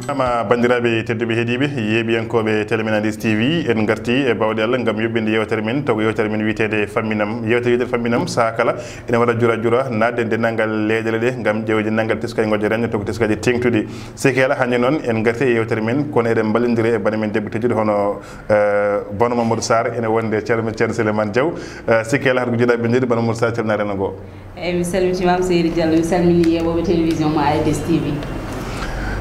ama bandiraɓe tedduɓe heeɗiɓe yeeɓiyankoɓe téléménadis TV en garti e bawɗe Allah gam yoɓɓinde yewtere men taw yewtere men witede famminam yewtere famminam saha kala ene waɗa jura nadde dennangal leyɗele ɗe gam ƴewde dennangal teskaji gojje rende to ko teskaji tengtuɗi sikela hannde noon en garti e yewtere men kono eɗen ballodiri e bane men debbo tedduɗo hono Bono Mamadou Sarr ene wonde ceerno Souleymane Diaw sikela haɗa ko jiiɗa ɓendirde Bono Mamadou Sarr ceerno rena go eyyi mi salmitimama Seydi Diallo mi salmini yeɓoɓe télévision mo AIDS TV.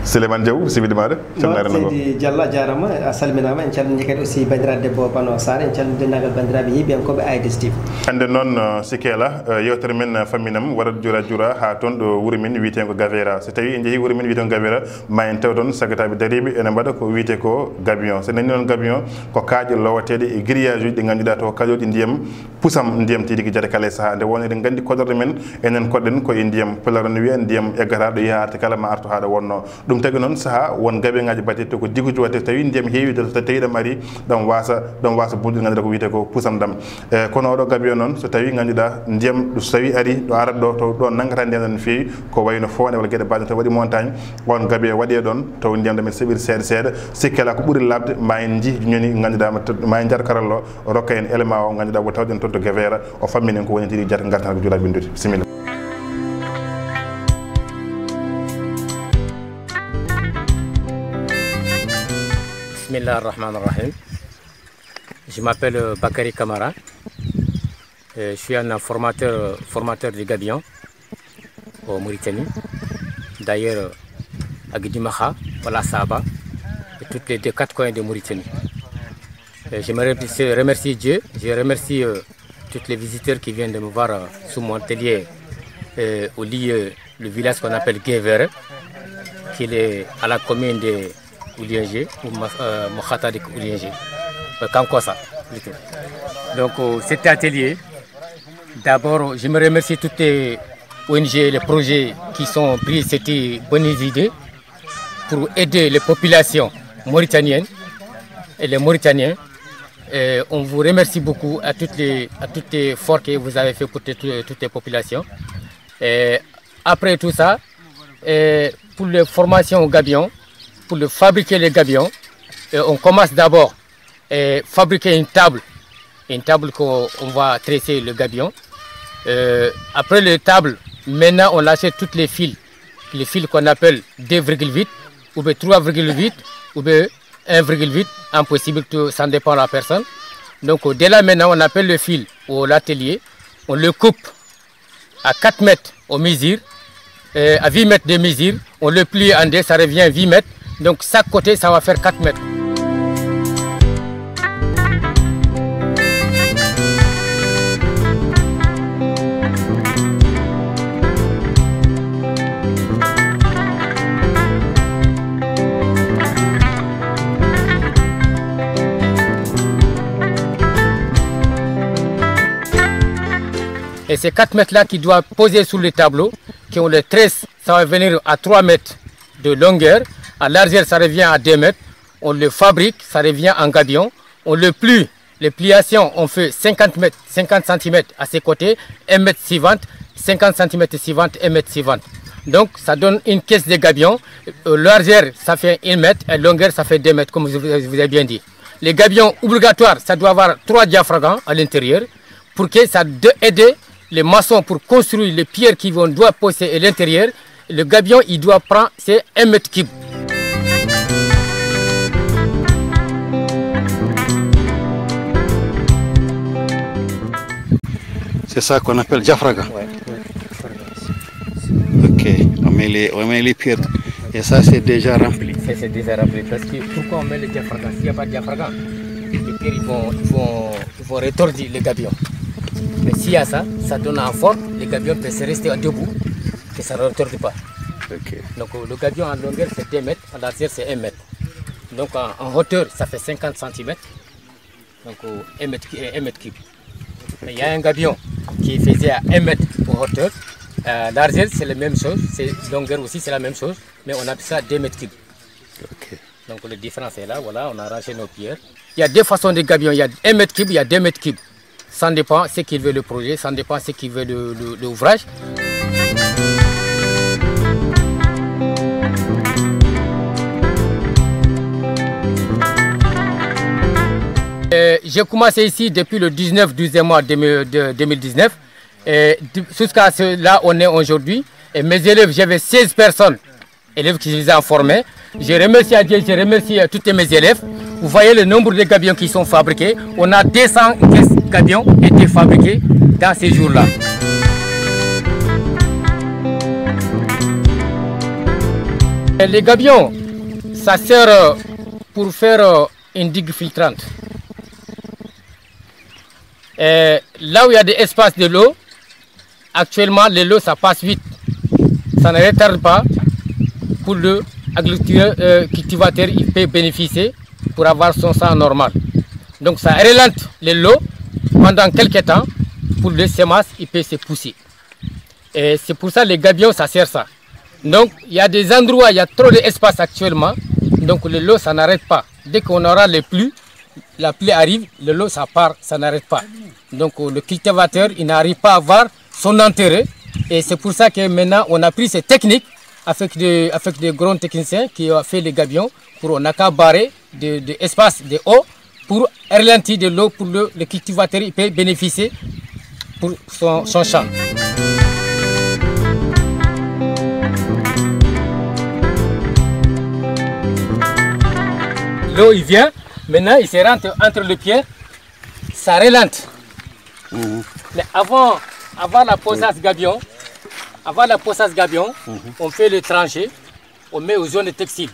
Souleymane Diaw sibidimaɗo Seydi Diallo a jarama a salminama en calmini kadi aussi bandiraɗo debbo Bono Sarr en calmini dendagal bandiraɓe yiɓiyankoɓe AIDS TV. hande noon sikela yewtere men famminam waɗat jura ha toon ɗo wuuro men wiyeten ko Gavera so tawi en jeehi wuuro men wiyeten ko Gavera ma en taw toon sagataɓe dariɓe ene mbaɗa ko wiyete ko gabion so nani noon gabion ko kaaƴe lowateɗe e grillage uji ɗi ganduɗa to kaƴoɗi ndiyam puusam ndiyam tiiɗi ko jaade kala e saaha nde won eɗen gandi kodorde men enen koɗɗen koye ndiyam pularo no wiya ndiyam eggata ɗo yaarte kala ma artu haɗa wonno ɗum tagui noon saaha won gaɓeŋaji mbaɗete ko diguji watte tawi ndiyam heewi so tawi ɗam ari ɗon wasa bulɗi ganduɗa ko wiyete ko puusam ɗam kono oɗo gabion noon so tawi ganduɗa ndiyam so tawi ari ɗo arat ɗo to ɗon nanggata ndiyam ɗam no feewi ko wayno fonde walla gueɗe baɗe to waɗi montagne on gabi waɗe ɗon taw ndiyam ɗam e seeɓiri seeɗa seeɗa sikkela ko ɓuuri labde ma en jii ñoni ganduɗa ma en jar karallo rokka en élément o ganduɗa wo tawɗen toon to Gavera o famminen ko woni tiɗi jata gartan ko juula bindude bisimilla. Bismillah ar-Rahman ar-Rahim. Je m'appelle Bakary Kamara. Je suis un formateur de gabion au Mauritanie. D'ailleurs, à Guidimaha, voilà Saba, et toutes les quatre coins de Mauritanie. Je remercie Dieu, je remercie tous les visiteurs qui viennent de me voir sous mon atelier au lieu, le village qu'on appelle Gavera, qui est à la commune de Oulinger, ou Mokhatadik Oulinger, Kankosa plutôt. Donc cet atelier, d'abord je me remercie toutes les ONG, les projets qui sont pris cette bonne idée pour aider les populations mauritaniennes et les Mauritaniens. On vous remercie beaucoup à toutes les efforts que vous avez fait pour toutes les populations. Et après tout ça, pour les formations au gabion, pour fabriquer les gabions, on commence d'abord à fabriquer une table qu'on va tresser le gabion. Après les tables, maintenant on achète toutes les fils qu'on appelle 2,8 ou 3,8 ou 1,8, impossible, ça dépend de la personne. Donc dès là maintenant on appelle le fil au l'atelier, on le coupe à 4 mètres au mesure, à 8 mètres de mesure, on le plie en deux, ça revient à 8 mètres, donc chaque côté ça va faire 4 mètres. Et ces 4 mètres là qui doivent poser sur le tableau, qui ont le tresse, ça va venir à 3 mètres de longueur, à largeur ça revient à 2 mètres, on le fabrique, ça revient en gabion, on le plie, les pliations on fait 50 cm à ses côtés, 1 mètre suivante, 50 cm suivante, 1 mètre suivante. Donc ça donne une caisse de gabion, largeur ça fait 1 mètre, et longueur ça fait 2 mètres comme je vous ai bien dit. Les gabions obligatoires, ça doit avoir 3 diaphragmes à l'intérieur, pour que ça aide les maçons pour construire les pierres qui doivent poser à l'intérieur. Le gabion, il doit prendre, c'est 1 mètre cube. C'est ça qu'on appelle diaphragme. Ouais. Ok, on met les pierres. Et ça, c'est déjà rempli. C'est déjà rempli. Parce que pourquoi on met le diaphragme? S'il n'y a pas de diaphragme, les pierres ils vont retordre les gabions. Mais s'il y a ça, ça donne un fort, les gabions peuvent rester debout, que ça ne retorde pas. Okay. Donc le gabion en longueur c'est 2 mètres, en largeur c'est 1 mètre. Donc en hauteur ça fait 50 cm, donc 1 mètre cube. Mais il y a un gabion qui faisait à 1 mètre en hauteur, largeur c'est la même chose, longueur aussi c'est la même chose, mais on appelle ça 2 mètres cubes. Okay. Donc la différence est là, voilà, on a arrangé nos pierres. Il y a deux façons de gabion, il y a 1 mètre cube, il y a 2 mètres cubes. Ça dépend ce qu'il veut le projet, ça dépend ce qu'il veut l'ouvrage. J'ai commencé ici depuis le 19-12 mois 2019. Et jusqu'à là, on est aujourd'hui. Et mes élèves, j'avais 16 personnes, élèves qui les ont formés. Je remercie à Dieu, je remercie à tous mes élèves. Vous voyez le nombre de gabions qui sont fabriqués. On a 215 gabions qui étaient fabriqués dans ces jours-là. Les gabions, ça sert pour faire une digue filtrante. Et là où il y a des espaces de l'eau, actuellement, l'eau, ça passe vite. Ça ne retarde pas pour le cultivateur, il peut bénéficier pour avoir son sang normal. Donc ça ralentit l'eau pendant quelques temps pour le semences, il peut se pousser. Et c'est pour ça que les gabions, ça sert ça. Donc il y a des endroits, il y a trop d'espace actuellement, donc l'eau, ça n'arrête pas. Dès qu'on aura les pluies, la pluie arrive, l'eau, ça part, ça n'arrête pas. Donc le cultivateur, il n'arrive pas à avoir son intérêt. Et c'est pour ça que maintenant, on a pris ces techniques avec des grands techniciens qui ont fait les gabions pour on n'a qu'à barrer des espaces de eau pour ralentir de l'eau pour le cultivateur il peut bénéficier pour son champ. L'eau il vient, maintenant il se rentre entre les pieds, ça ralentit. Mais avant la posage gabion, on fait le tranché, on met aux zones textiles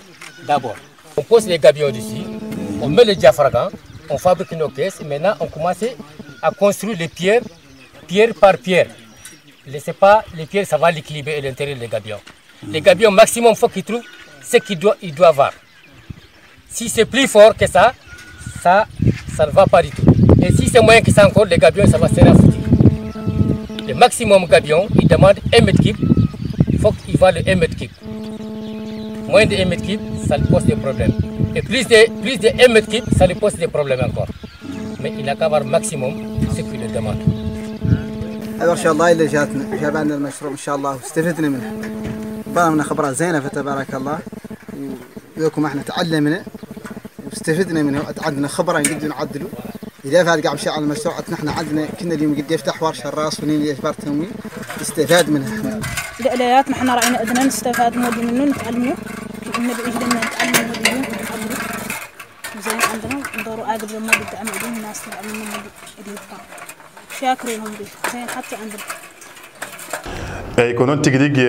d'abord. On pose les gabions dessus, on met le diaphragme, on fabrique nos caisses. Maintenant, on commence à construire les pierres, pierre par pierre. Laissez pas les pierres, ça va l'équilibrer à l'intérieur des gabions. Les gabions, maximum, il faut qu'ils trouvent ce qu'il doit avoir. Si c'est plus fort que ça ne va pas du tout. Et si c'est moins que ça encore, les gabions, ça va se rafoutir. Le maximum gabion, il demande 1 mètre cube, il faut qu'il va le 1 mètre cube. Moins de 1 mètre cube, ça lui pose des problèmes. Et plus de 1 mètre cube, ça lui pose des problèmes encore. Mais il n'a qu'à avoir maximum ce qu'il le demande. هذا ان شاء الله اللي جاب عندنا المشروع ان شاء الله واستفدنا منه. بقى خبرات زينه فتبارك الله. وياكم احنا تعلمنا واستفدنا منه وعندنا خبره نقدر نعدلوا. إذا فات قاعد مشي على المشروع نحن عندنا كنا اليوم قد يفتح ورشة الراس ونين يجبر تمويل نستفاد منها احنا. الآليات نحن راعينا أدنى نستفاد منه نتعلمه النبي يجب أن نتعلم منه نتعلمه زين عندنا ندوروا عاقب لما بدأ أمعدين الناس تعلموا منه اليوم شاكرهم به زين حتى عندنا. eyyi ko noon tigi rigui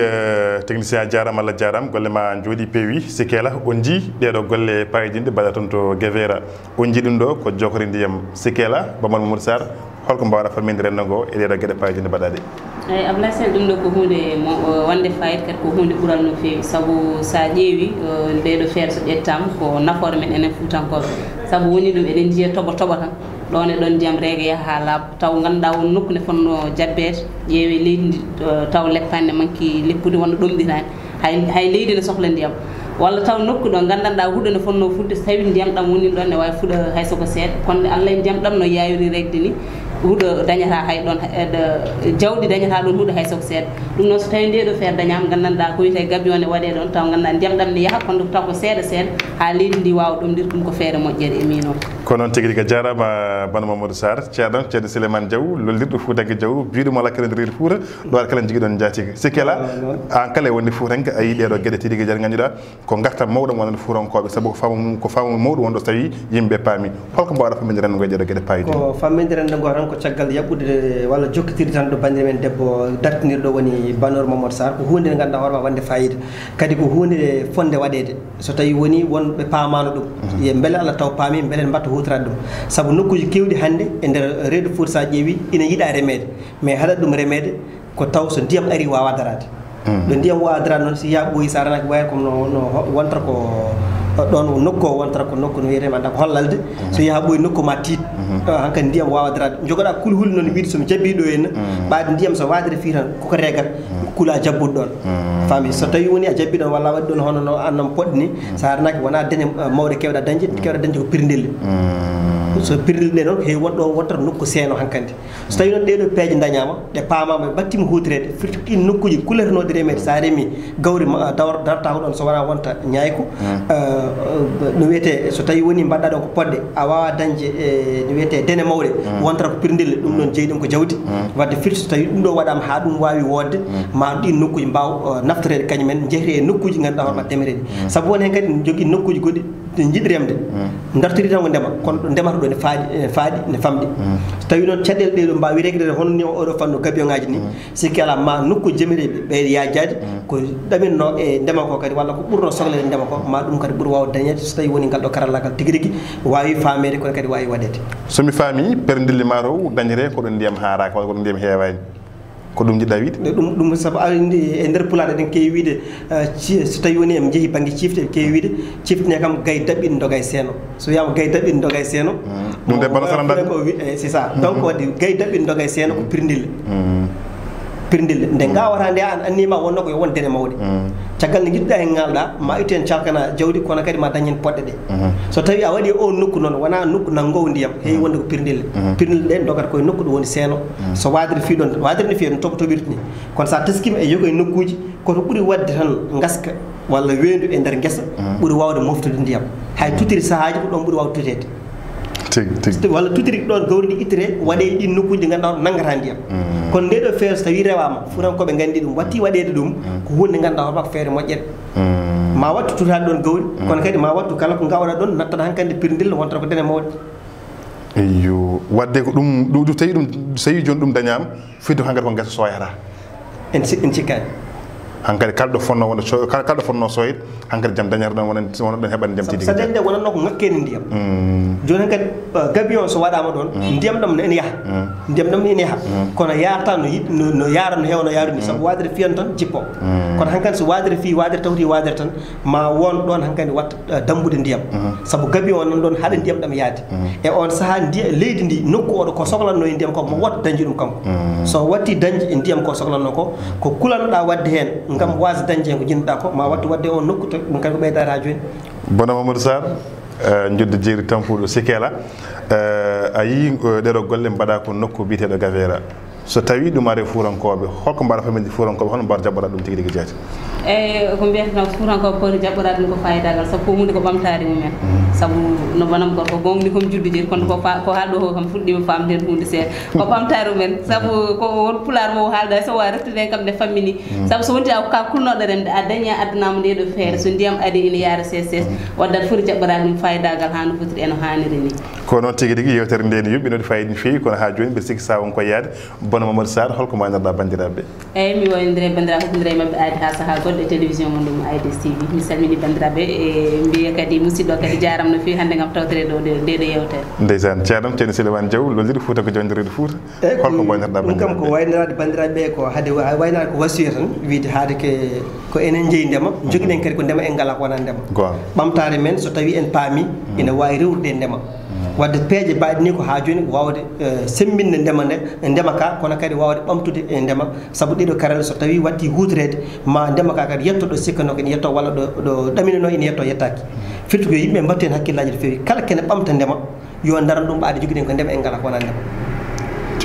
technicien a jarama Allah jarama golle ma jooɗi peewi Sikela on jii ɗeɗo golle payidinde mbaɗa toon to Guévéra on jii ɗum ɗo ko jokori ndiyam Sikela Mamadou Mamadou Sarr holko mbawɗa famminde rendo ngo e ɗeɗo gueɗe payidinde mbaɗaɗe. eyyi Abdoulaye Sène ɗum ɗo ko hunde wonde fayida kadi ko hunde ɓuural no fewi saabu sa ƴeewi ndeɗo feere so ƴettama ko nafoore men enen Fuutankoɓe saabu woni ɗum eɗen jiiya toɓo ɗon e ɗon ndiyam reega yaha ha laaɓa taw ganduɗa won nokku ne fonno jabbede ƴeewe leydi ndi taw leppani ne manki leppude wonno ɗomɗinani hay leydi ne sohla ndiyam walla taw nokku ɗo gandanɗa huuɗo ne fonno fudde so tawi ndiyam ɗam woni ɗon ne wawi fuɗa hay soko seeɗa kono Allah e ndiyam ɗam no yayori regde ni huuɗo dañata hay ɗon jawɗi dañata ɗon huuɗo hay soko seeɗa ɗum noon so tawi ndeɗo feere dañama gandanɗa ko wiyete gabion ne waɗe ɗon taw ganduɗa ndiyam ɗam ne yaaha kono taw ko seeɗa seeɗa ha leydi ndi wawa ɗomdir ɗum ko feere moƴƴere e min o ko noon tigui rigui jarama bano Mamadou Sarr ceerno ceerno Souleymane Diaw lollirɗo Foutangue Diaw biɗuma lakkirodiride Fouta ɗo waɗa kala jiguiɗon jatigue Sikela an kala e wonde Foutangue a yi ɗeɗo gueɗe tiɗi jar ganduɗa ko gartam mawɗam wonande Foutankoɓe saabu ko famu mawɗo wonɗo so tawi yimɓe paami holko mbawɗa famminde rendo ngo e ɗeɗo gueɗe payidi ko famminde rendo ngo tan ko caggal yaɓɓude walla jokkitirde tan ɗo bandire men debbo dartinirɗo woni Banor Mamadou Sarr ko hunde nde ganduɗa hoorema wonde fayida kadi ko hunde fonde waɗede so tawi woni wonɓe paamano ɗum ye beele Allah taw paami beele mbatta hutorade ɗum saabu nokkuji kewɗi hannde e nder reedu Fouta sa ƴeewi ina yiiɗa remede mais haɗat ɗum remede ko taw so ndiyam ari wawa darade ɗo ndiyam wawa darade noon si ya ɓooyi sa ranaki wayata comme no wontata ko ɗon nokku o wontata ko nokku no wiyetema anda ko hollalde so yaha ɓooyi nokku ma tiit hankkadi ndiyam wawa darade jogoɗa kulhuli noon wiide somi jabbi ɗo henna ɓaade ndiyam so wadere fi tan koko regat kula jabbuɗo ɗon fami so tawi woni a jabbi ɗon walla waɗi ɗon hono no annam poɗɗi ni sa harnaki wona dañe mawɗe kewɗa dañde ko pirdelle so pirdelle ɗe noon heewi wonɗo wontata nokku seeno hankkandi so tawi noon ɗeɗo peeje dañama ɗe paamama ɓe battima hutorede firti ɗin nokkuji kuletenoɗi remede sa remi gawri darta ko ɗon so wona wonta ñayko no wiyete so tawi woni mbaɗɗa ɗon ko poɗɗe a wawa dañde no wiyete dene mawɗe wontata ko pirdelle ɗum ɗon jeeyi ɗum ko jawdi wadde firti so tawi ɗum ɗo waɗama ha ɗum wawi wodde ma ɗin nokkuji mbaw naftorede kañumen jeehre e nokkuji ganduɗa hoorema demerede saabu won hen kadi ne jogui nokkuji goɗɗi ɗe jiɗi remde dartori tan ko ndema kono ɗo ndemata ɗo ne faaɗi ne famɗi so tawi noon caɗele ɗeɗo mbawi reglede hono ni oɗo fanno gabion ngaji ni sikki ala ma nokkuji jamireɓe ɓe yajjade ko ɗaminno e ndema ko kadi walla ko ɓurno sohlede ndema ko ma ɗum kadi ɓuuri wawde dañede so tawi woni ngal ɗo karallagal tigui rigui wawi famede kono kadi wawi waɗede somi faami perdilli ma to dañete ko ɗum ndiyam haraka walla ko ɗum ndiyam heewani ko ɗum jiɗɗa wiide ɗum saabu e nder pulaar eɗen kewi wiide so tawi woni en jeehi banggue cifte e kewi wiide ciftine kam gay daɓɓin dogay seeno so wiyama gay daɓɓin dogay seeno ɗum de bano sara ko c'est ça donc wadde gay daɓɓin dogay seeno ko pirdille pirdille nde gawata nde an annima wonno ko yo won dene mawɗe caggal nde jiɗɗa hen ngalɗa ma itte en calkana jawdi kono kadi ma dañen poɗɗe ɗe so tawi a waɗi o nokku noon wona nokku nanggowo ndiyam heewi wonde ko pirdille pirdille ɗe dogata koye nokku ɗo woni seeno so wadiri fi ɗon wadiri no fiye no toɓirta ni kono sa teskima e yogoye nokkuji koto ɓuuri wadde tan gaska walla weendu e nder guesa ɓuuri wawde moftude ndiyam hay tutiri sahaji ko ɗon ɓuuri wawde tutede walla tutiri ɗon gawri ndi ittire waɗe ɗin nokkuji ɗi ganduɗa nangata ndiyam kono nde ɗo feere so tawi rewama furankoɓe gandi ɗum watti waɗede ɗum ko hunde ganduɗa hoɗma ko feere moƴƴere ma wattu tutade ɗon gawri kono kadi ma wattu kala ko gawɗa ɗon nattata hankkandi pirdille wontata ko dene mawɗe eyo wadde ko ɗum tawi ɗum so tawi joni ɗum dañama fidde hankkadi ko guesa soyata en cikkani hankkadi kalɗo fonno wonde kalɗo fonno soyde hankkadi jaam dañata ɗon wonan ɗon heɓani jaam tigi sa dañde wonanno ko ngakkede ndiyam joni kadi gabion so waɗama ɗon ndiyam ɗam ene yaaha ndiyam ɗam ene yaaha kono yarata no yara no hewno yarude saabu wadere fiyan tan jippo kono hankkadi so wadere fi wadere tawti wadere tan ma won ɗon hankkadi watta dambude ndiyam saabu gabion o nan ɗon haɗa ndiyam ɗam yaade e on saaha leydi ndi nokku oɗo ko sohlanno e ndiyam ko mo watta dañde ɗum kanko so watti dañde e ndiyam ko sohlanno ko kulanɗa wadde hen ngam wasde dañde hen ko jinnoɗa ko ma wattu wadde on nokku to ɗum kadi ko ɓeydata ha joni bono Mamadou Sarr jodde jeeri tampuɗo Sikela a yii ɗeɗo golle mbaɗa ko nokku biteɗo Gavera so tawi ɗum are fuurankoɓe holko mbaɗa famille fuurankoɓe hono mbaɗa jaɓɓoɗa ɗum tigui rigui jeeyte eyyi ko mbiyatano fuurankoɓe poti jaɓɓoɗa ɗum ko fayidagal saabu ko hunde ko ɓamtare mumen saabu no bonam gorko gonɗi komi juddu jeeri kono ko haalɗo ko kam fuɗɗima famde hunde seeɗa ko ɓamtare mumen saabu ko won pular mo haalda so wawi reftude kam nde fammini saabu so wonti ka kulnoɗo remde a dañi a addanama ndeɗo feere so ndiyam adi ina yaara ses waddat foti jaɓɓoɗa ɗum fayidagal ha no fotiri eno hanniri ni ko noon tigui rigui yewtere nde ne yuɓɓi node fayida no fewi kono ha joni mbiɗa sikki sa wonko yaade bono Mamadou Sarr holko mbaynirɗa bandiraɓeɓe eyyi mi woynodiri e bandiraɓe hokkidira e mabɓe aadi ha saaha goɗɗo e télévision mon ɗum AIDS TV mi salmini bandiraɓe e mbiya kadi musidɗo kadi jaram no fewi hande gam tawtere ɗo ndeɗo yewtere ndeysan ceerno ceerno Souleymane Diaw lolliɗo Fouta ko jondirede Fouta holko mbaynirɗa ɗum kam ko waynirade bandiraɓeɓe ko haade waynade ko wasiya tan wiide haade ko enen jeeyi ndema joguiɗen kadi ko ndema en ngala ko wona ndema ɓamtare men so tawi en paami ina wawi rewrude e ndema wadde peeje mbaɗi ni ko ha joni wawde sembinde ndema ndema ka kono kadi wawde ɓamtude e ndema saabu ɗiɗo karelle so tawi watti hutorede ma ndema ka kadi yetto ɗo sikkano ko ene yetto walla ɗo ɗaminano ene yetto yettaki firti ko yimɓe mbattu hen hakkillaji no fewi kala kene ɓamta ndema yo daran ɗum ɓaade joguiɗen ko ndema en ngala ko wona ndema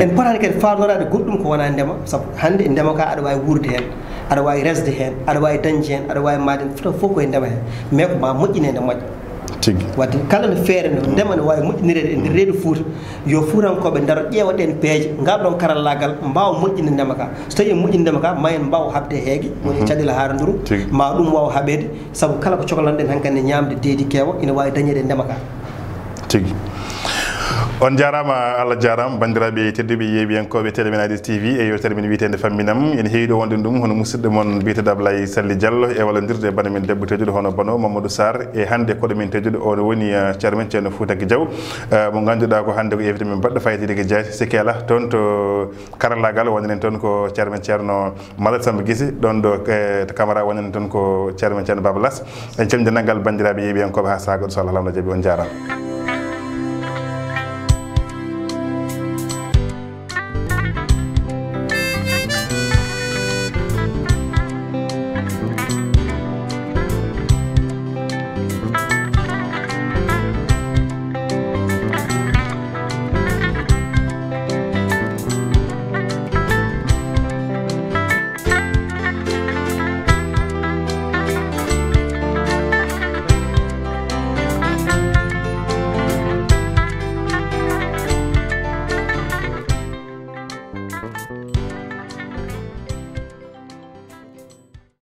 en potani kadi fawnorade goɗɗum ko wona ndema saabu hande e ndema ka aɗa wawi wurde hen aɗa wawi resde hen aɗa wawi dañde hen aɗa wawi made fof koye ndema hen mais ko ma moƴƴinede moƴƴa tigui wadde kala no feere no ndema ne wawi moƴƴinirede e nder reedu Fouta yo fuurankoɓe daro ƴeewa ɗen peeje ngam ɗon karallagal mbawa moƴƴinde ndema ka so tawi en moƴƴini ndema ka ma en mbawa habde heegue woni caɗele haraduru ma ɗum wawa haɓede saabu kala ko cohlanɗen hankkandi ñamde deedi keewa ina wawi dañede e ndema ka tigui on jarama Allah jarama bandiraɓe tedduɓe yeeɓiyankoɓe télé men AIDS TV e yewtere men witende famminam ene heewi ɗo wonde ɗum hono musidɗo moon biteɗo Ablaye Sally Diallo e wallodirde bana men debbo tedduɗo hono bano Mamadou Sarr e hande koɗo men tedduɗo o woni ceerno men ceerno Foutaki Diaw mo ganduɗa ko hande ko invité men baɗɗo fayitidigue jeeyte Sikela toon to karallagal wonen toon ko ceerno men ceerno Malal Samba Guissé ɗon ɗo to Camara wonen toon ko ceerno men ceerno Baba Lass en calmini dendagal bandiraɓe yeeɓiyankoɓe ha saaha goɗɗo so Allah lamɗo jaaɓi on jarama